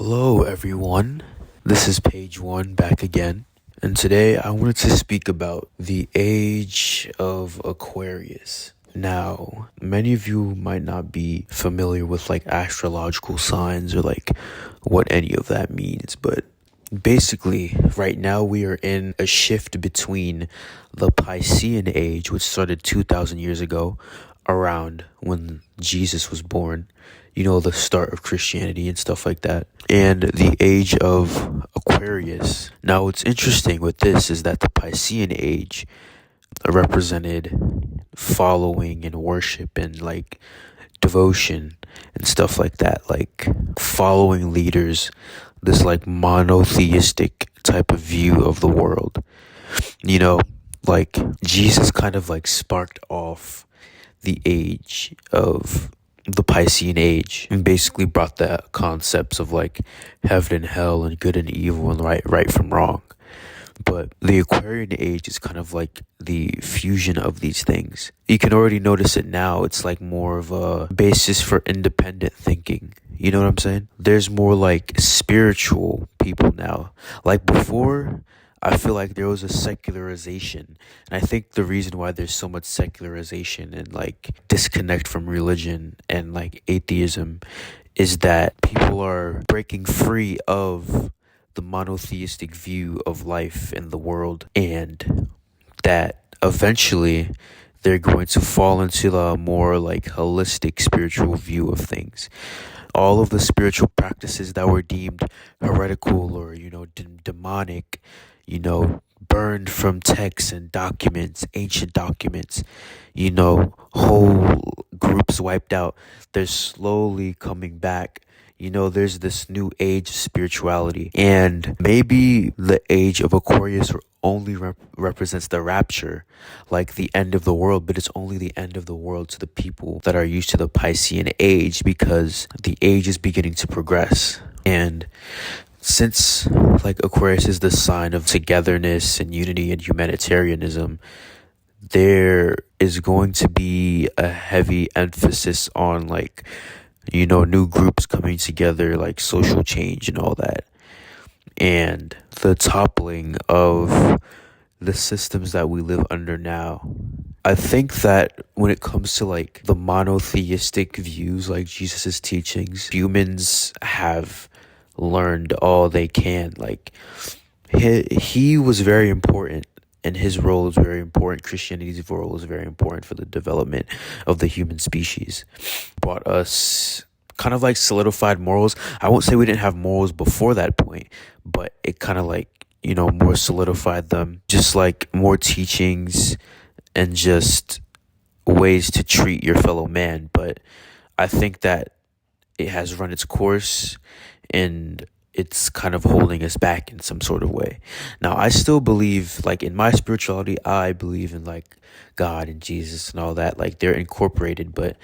Hello, everyone. This is page one back again. And today I wanted to speak about the Age of Aquarius. Now, many of you might not be familiar with astrological signs or what any of that means, but basically, right now we are in a shift between the Piscean age, which started 2,000 years ago, around when Jesus was born, the start of Christianity and stuff like that, and the age of Aquarius. Now, what's interesting with this is that the Piscean age represented following and worship and devotion and stuff like that, following leaders, this monotheistic type of view of the world. Jesus kind of sparked off the age of the Piscean age and basically brought the concepts of heaven and hell and good and evil and right from wrong. But the Aquarian age is kind of the fusion of these things. You can already notice it now. It's more of a basis for independent thinking. You know what I'm saying? There's more spiritual people now. Before, I feel like there was a secularization. And I think the reason why there's so much secularization and disconnect from religion and atheism is that people are breaking free of the monotheistic view of life in the world, and that eventually they're going to fall into the more holistic spiritual view of things. All of the spiritual practices that were deemed heretical or demonic, burned from texts and documents, ancient documents, whole groups wiped out, they're slowly coming back. There's this new age of spirituality, and maybe the age of Aquarius only represents the rapture, the end of the world, but it's only the end of the world to the people that are used to the Piscean age, because the age is beginning to progress. And since Aquarius is the sign of togetherness and unity and humanitarianism, there is going to be a heavy emphasis on new groups coming together, social change and all that, and the toppling of the systems that we live under now. I think that when it comes to the monotheistic views, Jesus's teachings, humans have learned all they can. He was very important, and his role is very important. Christianity's role is very important for the development of the human species. Brought us kind of solidified morals. I won't say we didn't have morals before that point, but it kind of more solidified them. Just more teachings and just ways to treat your fellow man. But I think that it has run its course, and it's kind of holding us back in some sort of way. Now, I still believe, in my spirituality, I believe in God and Jesus and all that. They're incorporated, but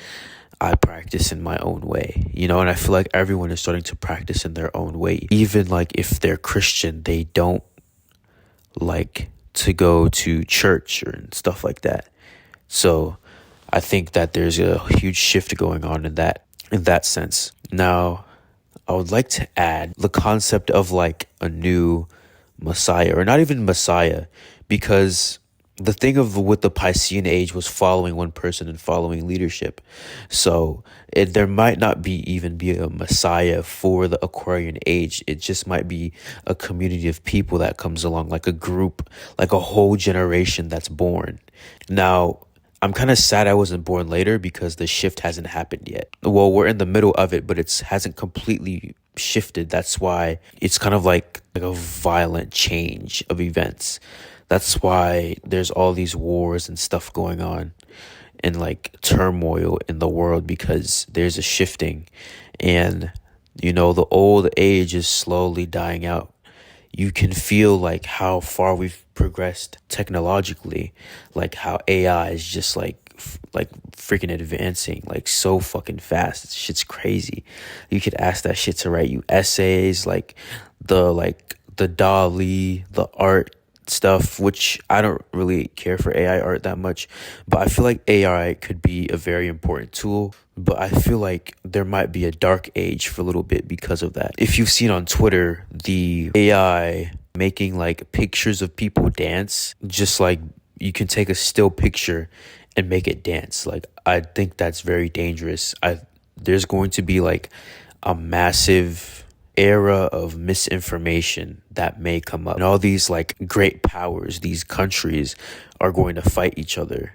I practice in my own way, and I feel like everyone is starting to practice in their own way. Even if they're Christian, they don't like to go to church or stuff like that. So I think that there's a huge shift going on in that sense. Now, I would like to add the concept of a new Messiah, or not even Messiah, because the thing with the Piscean age was following one person and following leadership. So there might not be a Messiah for the Aquarian age. It just might be a community of people that comes along, a group, a whole generation that's born. Now, I'm kind of sad I wasn't born later, because the shift hasn't happened yet. Well, we're in the middle of it, but it hasn't completely shifted. That's why it's kind of like a violent change of events. That's why there's all these wars and stuff going on, and turmoil in the world, because there's a shifting, and the old age is slowly dying out. You can feel how far we've progressed technologically, how AI is just freaking advancing so fucking fast. Shit's crazy. You could ask that shit to write you essays, the DALL-E, the art stuff, which I don't really care for AI art that much, but I feel like AI could be a very important tool. But I feel like there might be a dark age for a little bit because of that. If you've seen on Twitter, the AI making like pictures of people dance, just like you can take a still picture and make it dance. Like, I think that's very dangerous. There's going to be like a massive era of misinformation that may come up, and all these like great powers, these countries, are going to fight each other,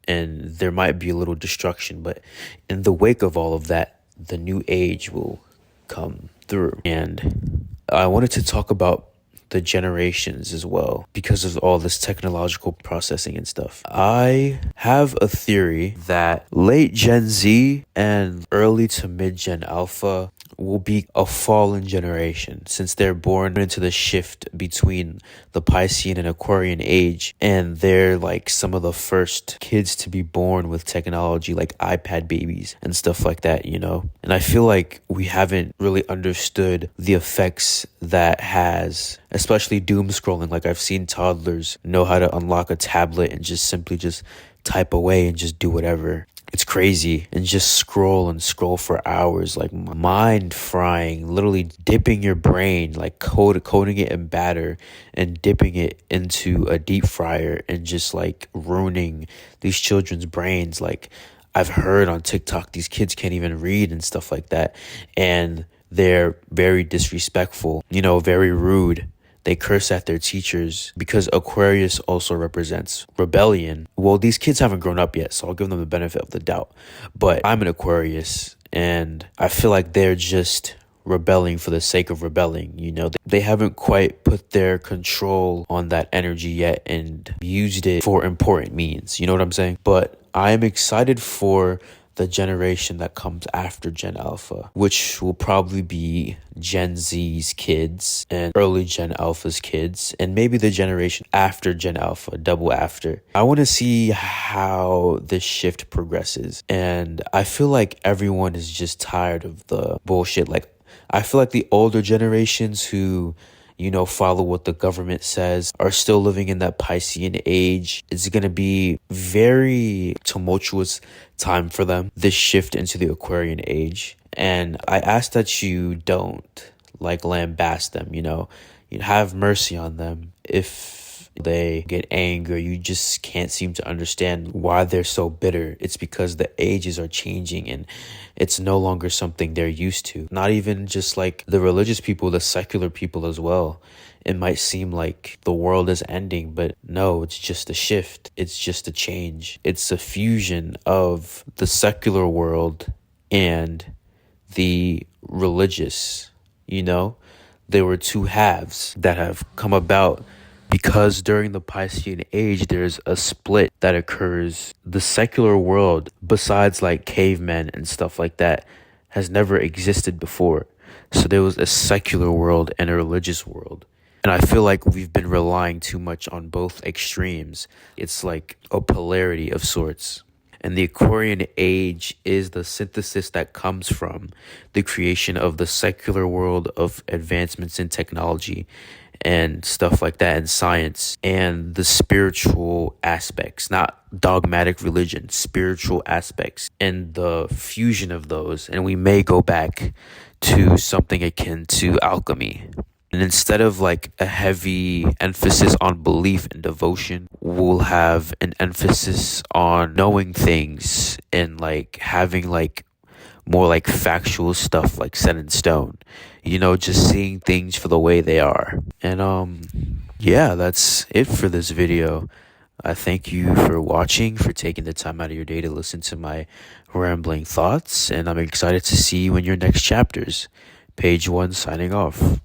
and there might be a little destruction. But in the wake of all of that, the new age will come through. And I wanted to talk about the generations as well, because of all this technological processing and stuff. I have a theory that late Gen Z and early to mid Gen Alpha will be a fallen generation, since they're born into the shift between the Piscean and Aquarian age, and they're like some of the first kids to be born with technology, like iPad babies and stuff like that, you know? And I feel like we haven't really understood the effects that has, especially doom scrolling. Like, I've seen toddlers know how to unlock a tablet and just simply just type away and just do whatever. It's crazy. And just scroll and scroll for hours, like mind frying, literally dipping your brain, like coating it in batter and dipping it into a deep fryer and just like ruining these children's brains. Like, I've heard on TikTok, these kids can't even read and stuff like that. And they're very disrespectful, you know, very rude. They curse at their teachers, because Aquarius also represents rebellion. Well, these kids haven't grown up yet, so I'll give them the benefit of the doubt. But I'm an Aquarius, and I feel like they're just rebelling for the sake of rebelling. You know, they haven't quite put their control on that energy yet and used it for important means. You know what I'm saying? But I'm excited for the generation that comes after Gen Alpha, which will probably be Gen Z's kids and early Gen Alpha's kids, and maybe the generation after Gen Alpha, double after. I want to see how this shift progresses, and I feel like everyone is just tired of the bullshit. Like, I feel like the older generations who, you know, follow what the government says are still living in that Piscean age. It's going to be very tumultuous time for them, this shift into the Aquarian age. And I ask that you don't like lambast them, you know, you have mercy on them. If they get angry, you just can't seem to understand why they're so bitter. It's because the ages are changing and it's no longer something they're used to. Not even just like the religious people, the secular people as well. It might seem like the world is ending, but no, it's just a shift. It's just a change. It's a fusion of the secular world and the religious, you know? There were two halves that have come about because during the Piscean age, there's a split that occurs. The secular world, besides like cavemen and stuff like that, has never existed before. So there was a secular world and a religious world. And I feel like we've been relying too much on both extremes. It's like a polarity of sorts. And the Aquarian age is the synthesis that comes from the creation of the secular world of advancements in technology and stuff like that, and science, and the spiritual aspects, not dogmatic religion, spiritual aspects, and the fusion of those. And we may go back to something akin to alchemy. And instead of like a heavy emphasis on belief and devotion, we'll have an emphasis on knowing things and like having like more like factual stuff like set in stone, you know, just seeing things for the way they are. And yeah, that's it for this video. I thank you for watching, for taking the time out of your day to listen to my rambling thoughts, and I'm excited to see you in your next chapters. Page 1 signing off.